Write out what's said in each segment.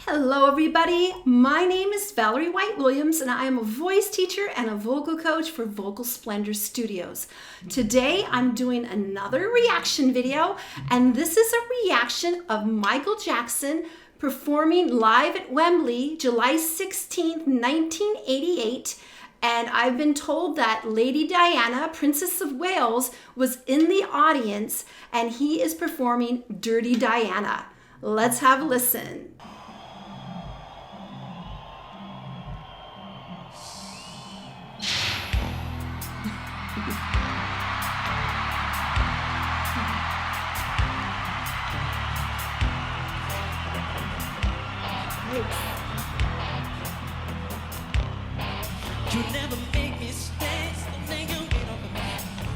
Hello everybody, my name is Valerie White Williams and I am a voice teacher and a vocal coach for Vocal Splendor Studios. Today I'm doing another reaction video, and this is a reaction of Michael Jackson performing live at Wembley July 16th, 1988. And I've been told that Lady Diana, Princess of Wales, was in the audience and he is performing Dirty Diana. Let's have a listen. You never make me stay, so then you get off of me.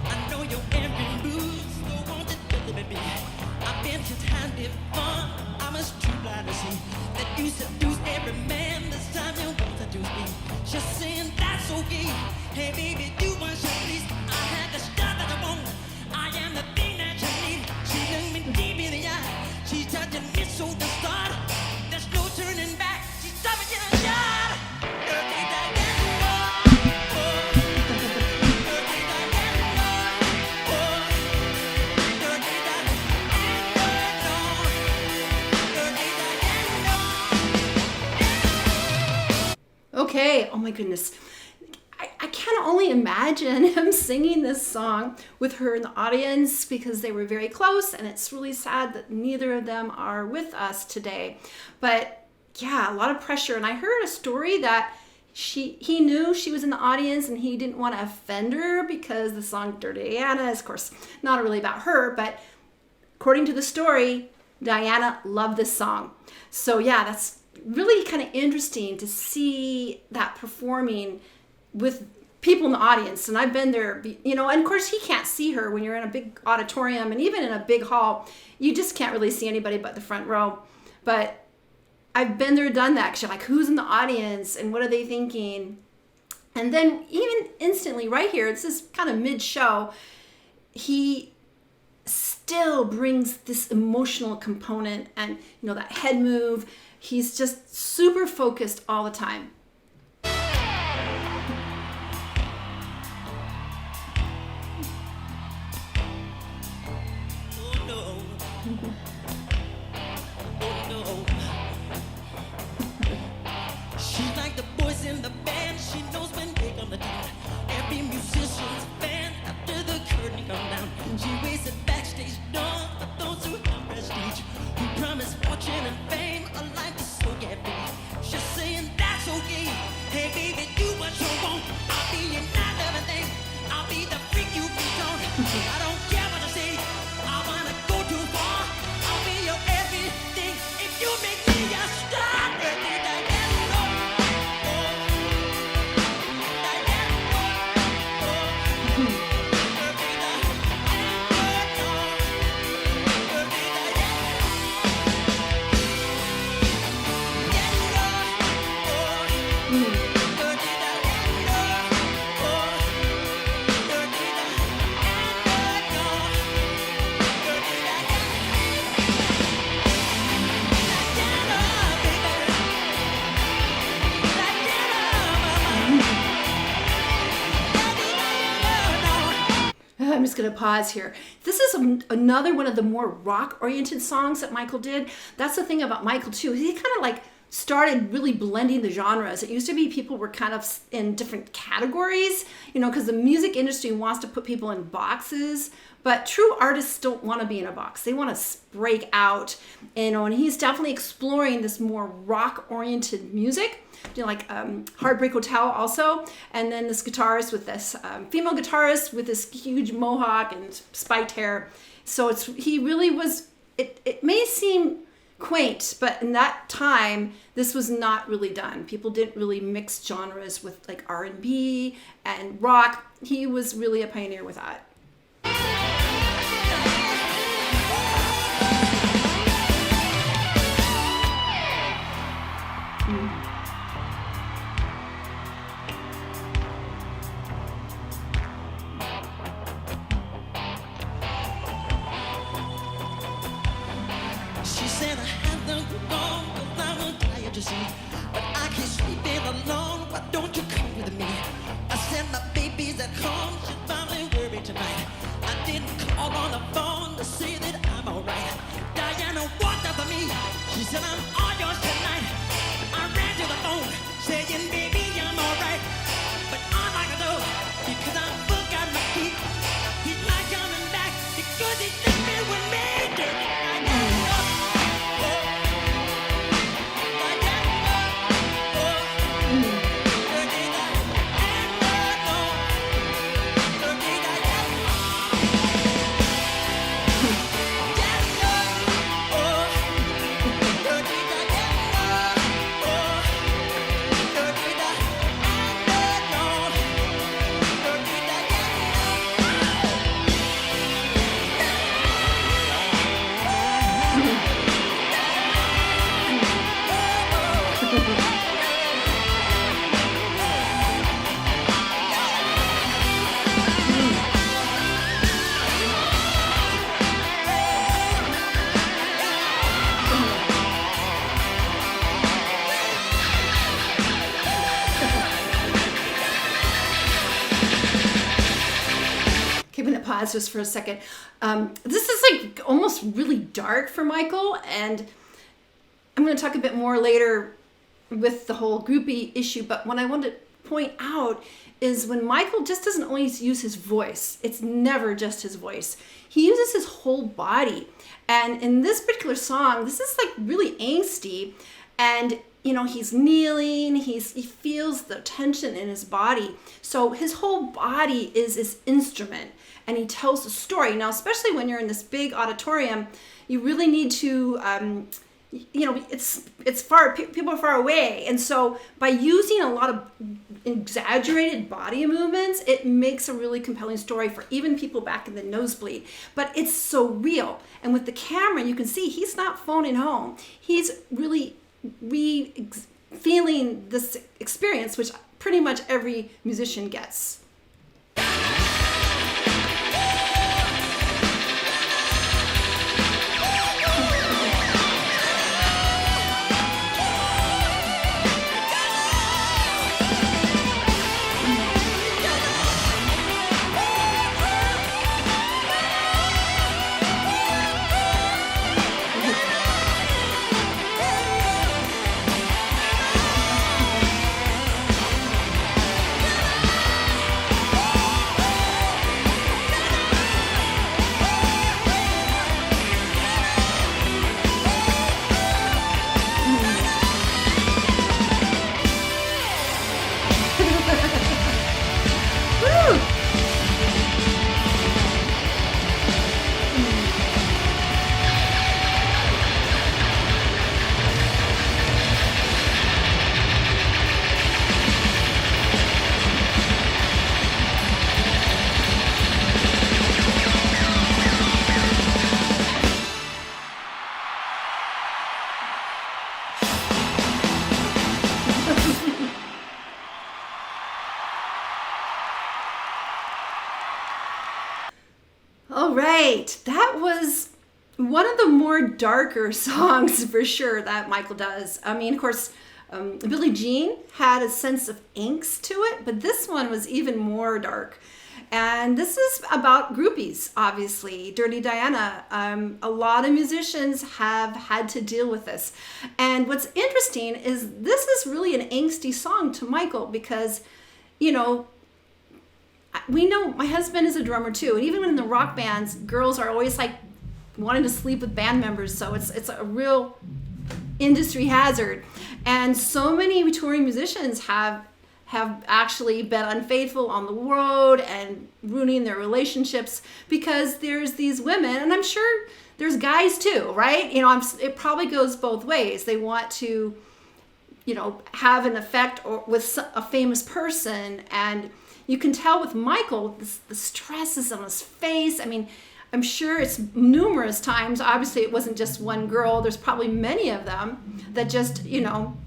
I know your every move, so won't you do it, baby? I've been here time before, I was too blind to see that you seduce every man. This time you won't seduce me. Just saying that's okay. Hey baby, do what you please. I had the stuff that I want. I am the thing that you need. She looked me deep in the eye. She's touching me so the start. There's no turning back. She's stopping in a shot. Okay, oh my goodness. I can only imagine him singing this song with her in the audience because they were very close, and it's really sad that neither of them are with us today. But yeah, a lot of pressure. And I heard a story that he knew she was in the audience and he didn't want to offend her because the song Dirty Diana is, of course, not really about her, but according to the story, Diana loved this song. So yeah, that's really kind of interesting to see that performing with people in the audience. And I've been there, you know, and of course he can't see her when you're in a big auditorium, and even in a big hall, you just can't really see anybody but the front row. But I've been there, done that, because you're like, who's in the audience and what are they thinking? And then even instantly right here, this is kind of mid-show, he still brings this emotional component and, you know, that head move. He's just super focused all the time. She's like the boys in the band. She knows when they come to town. Every musician's fan after the curtain come down. She waits at backstage door for those who have prestige, who promise fortune and fame, a life is so carefree. She's saying that's okay. Hey baby, do what you want. I'll be your night everything. I'll be the freak you beat on. I don't care what you say. I wanna go too far. I'll be your everything if you make me a star. I'm just going to pause here. This is another one of the more rock-oriented songs that Michael did. That's the thing about Michael, too. He kind of like started really blending the genres. It used to be people were kind of in different categories, you know, because the music industry wants to put people in boxes, but true artists don't want to be in a box. They want to break out, you know, and he's definitely exploring this more rock-oriented music, you know, like Heartbreak Hotel also, and then this guitarist with this female guitarist with this huge mohawk and spiked hair. So he really was, it may seem quaint, but in that time this was not really done. People didn't really mix genres with like R&B and rock. He was really a pioneer with that. She said I had to go, 'cause I'm a don't you come with me? I said my baby's at home, she's probably worried tonight. I didn't call on the phone to say that I'm alright. Diana walked up to me, she said I'm all yours tonight. I ran to the phone, saying baby I'm alright. But all I can do, because I forgot my key, he's not coming back because he left me with me. Pause just for a second. This is like almost really dark for Michael, and I'm going to talk a bit more later with the whole groupie issue, but what I want to point out is when Michael just doesn't always use his voice. It's never just his voice. He uses his whole body. And in this particular song, this is like really angsty, and you know, he's kneeling, he feels the tension in his body. So his whole body is his instrument, and he tells a story. Now, especially when you're in this big auditorium, you really need to, you know, it's far, people are far away. And so by using a lot of exaggerated body movements, it makes a really compelling story for even people back in the nosebleed. But it's so real. And with the camera, you can see he's not phoning home. He's really feeling this experience, which pretty much every musician gets. All right, that was one of the more darker songs for sure that Michael does. I mean, of course, Billie Jean had a sense of angst to it, but this one was even more dark. And this is about groupies, obviously. Dirty Diana. A lot of musicians have had to deal with this. And what's interesting is this is really an angsty song to Michael because, you know, we know my husband is a drummer too, and even in the rock bands, girls are always like wanting to sleep with band members, so it's a real industry hazard. And so many touring musicians have actually been unfaithful on the road and ruining their relationships because there's these women, and I'm sure there's guys too, right? You know, it probably goes both ways. They want to, you know, have an effect with a famous person, and you can tell with Michael, the stress is on his face. I mean, I'm sure it's numerous times. Obviously, it wasn't just one girl. There's probably many of them that just, you know,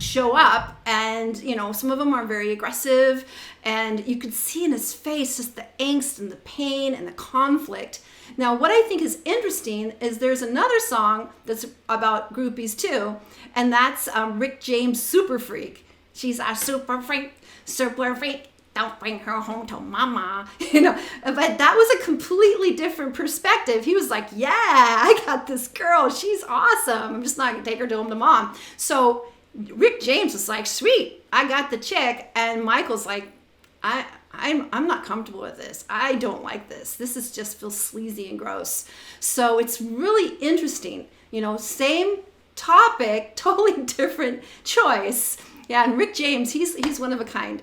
show up, and, you know, some of them are very aggressive, and you could see in his face just the angst and the pain and the conflict. Now, what I think is interesting is there's another song that's about groupies too, and that's Rick James' Super Freak. She's a super freak, super freak. Don't bring her home to mama, but that was a completely different perspective. He was like, yeah, I got this girl. She's awesome. I'm just not going to take her home to mom. So Rick James was like, sweet, I got the chick. And Michael's like, I'm not comfortable with this. I don't like this. This is just feels sleazy and gross. So it's really interesting, same topic, totally different choice. Yeah, and Rick James, he's one of a kind,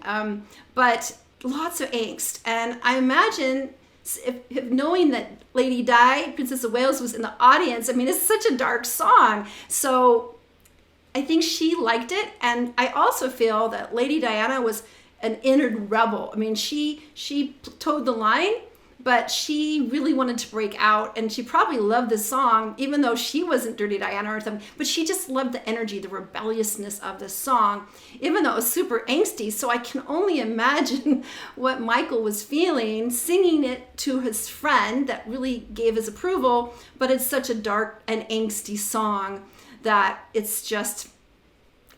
but lots of angst. And I imagine if knowing that Lady Di, Princess of Wales, was in the audience, I mean, it's such a dark song. So I think she liked it. And I also feel that Lady Diana was an inner rebel. I mean, she towed the line, but she really wanted to break out, and she probably loved this song, even though she wasn't Dirty Diana or something, but she just loved the energy, the rebelliousness of this song, even though it was super angsty. So I can only imagine what Michael was feeling, singing it to his friend that really gave his approval, but it's such a dark and angsty song that it's just,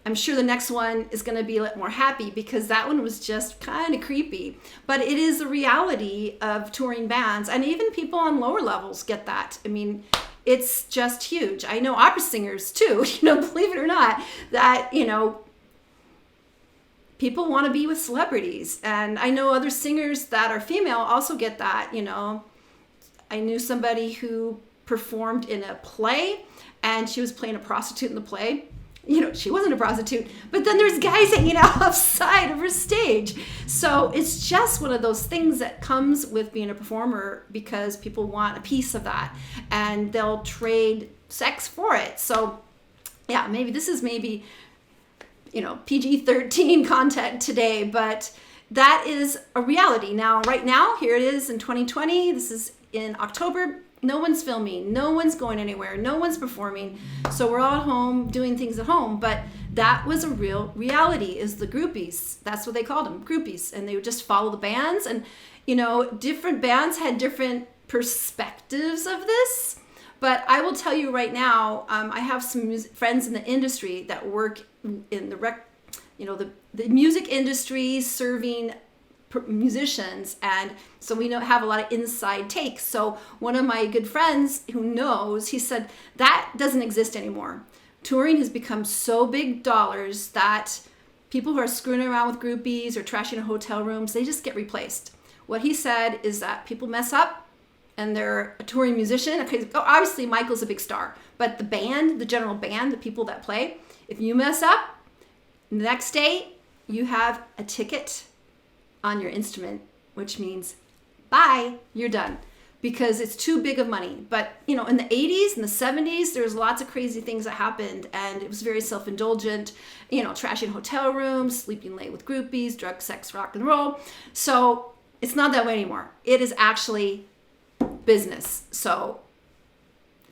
I'm sure the next one is going to be a little more happy, because that one was just kind of creepy. But it is a reality of touring bands, and even people on lower levels get that. I mean, it's just huge. I know opera singers too, believe it or not, that, people want to be with celebrities. And I know other singers that are female also get that, I knew somebody who performed in a play, and she was playing a prostitute in the play. She wasn't a prostitute, but then there's guys hanging out outside of her stage. So it's just one of those things that comes with being a performer, because people want a piece of that and they'll trade sex for it. So yeah, this is PG-13 content today, but that is a reality. Now, right now, here it is in 2020. This is in October. No one's filming, no one's going anywhere, no one's performing. So we're all at home doing things at home. But that was a real reality, is the groupies. That's what they called them, groupies. And they would just follow the bands. And, different bands had different perspectives of this. But I will tell you right now, I have some friends in the industry that work in the music industry, serving musicians, and so we have a lot of inside takes. So one of my good friends who knows, he said that doesn't exist anymore. Touring has become so big dollars that people who are screwing around with groupies or trashing hotel rooms, they just get replaced. What he said is that people mess up and they're a touring musician. Okay, obviously Michael's a big star, but the band, the general band, the people that play, if you mess up, the next day you have a ticket on your instrument, which means bye, you're done, because it's too big of money. But in the 80s and the 70s, there was lots of crazy things that happened, and it was very self-indulgent, trashing hotel rooms, sleeping late with groupies, drugs, sex, rock and roll. So it's not that way anymore. It is actually business. So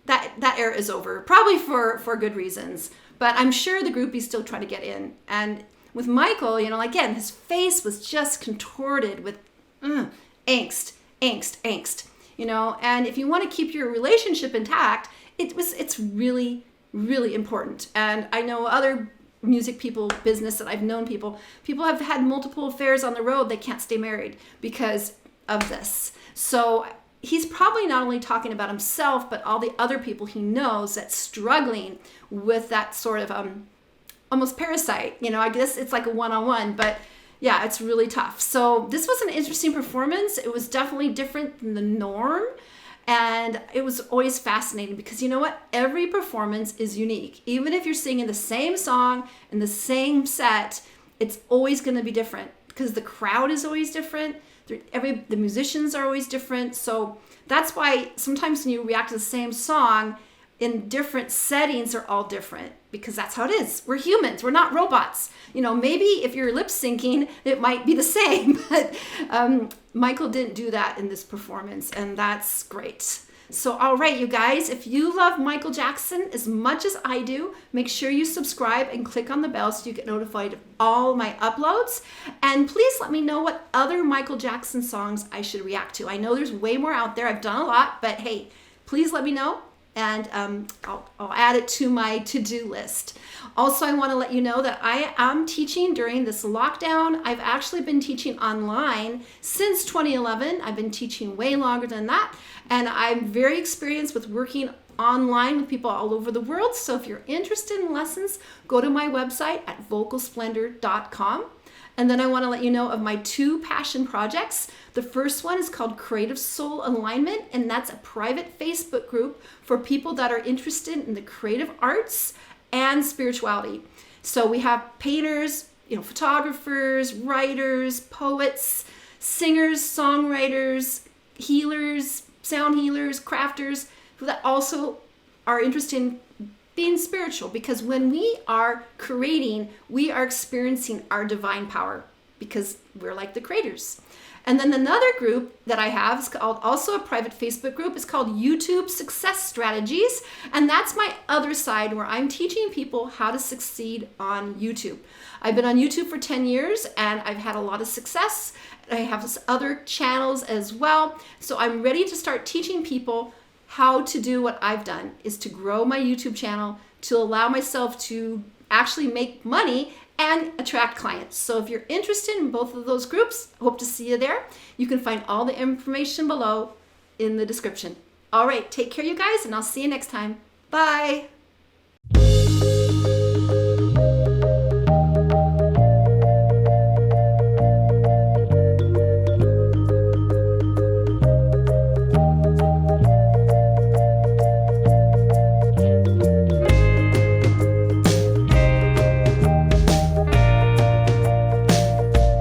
that era is over, probably for good reasons, but I'm sure the groupies still try to get in. And with Michael, again, his face was just contorted with angst. And if you want to keep your relationship intact, it's really, really important. And I know other music people, business that I've known people have had multiple affairs on the road. They can't stay married because of this. So he's probably not only talking about himself, but all the other people he knows that's struggling with that sort of almost parasite. I guess it's like a one-on-one, but yeah, it's really tough. So this was an interesting performance. It was definitely different than the norm. And it was always fascinating, because you know what? Every performance is unique. Even if you're singing the same song in the same set, it's always going to be different, because the crowd is always different. The musicians are always different. So that's why sometimes when you react to the same song in different settings, are all different, because that's how it is. We're humans. We're not robots. Maybe if you're lip syncing, it might be the same, but Michael didn't do that in this performance, and that's great. So, all right, you guys, if you love Michael Jackson as much as I do, make sure you subscribe and click on the bell so you get notified of all my uploads. And please let me know what other Michael Jackson songs I should react to. I know there's way more out there. I've done a lot, but hey, please let me know. and I'll add it to my to-do list. Also, I want to let you know that I am teaching during this lockdown. I've actually been teaching online since 2011. I've been teaching way longer than that, and I'm very experienced with working online with people all over the world. So if you're interested in lessons, go to my website at vocalsplendor.com. And then I want to let you know of my 2 passion projects. The first one is called Creative Soul Alignment, and that's a private Facebook group for people that are interested in the creative arts and spirituality. So we have painters, photographers, writers, poets, singers, songwriters, healers, sound healers, crafters, who that also are interested in being spiritual, because when we are creating, we are experiencing our divine power because we're like the creators. And then another group that I have is called, also a private Facebook group, is called YouTube Success Strategies. And that's my other side where I'm teaching people how to succeed on YouTube. I've been on YouTube for 10 years and I've had a lot of success. I have other channels as well. So I'm ready to start teaching people how to do what I've done, is to grow my YouTube channel to allow myself to actually make money and attract clients. So if you're interested in both of those groups, hope to see you there. You can find all the information below in the description. All right, take care, you guys, and I'll see you next time. Bye.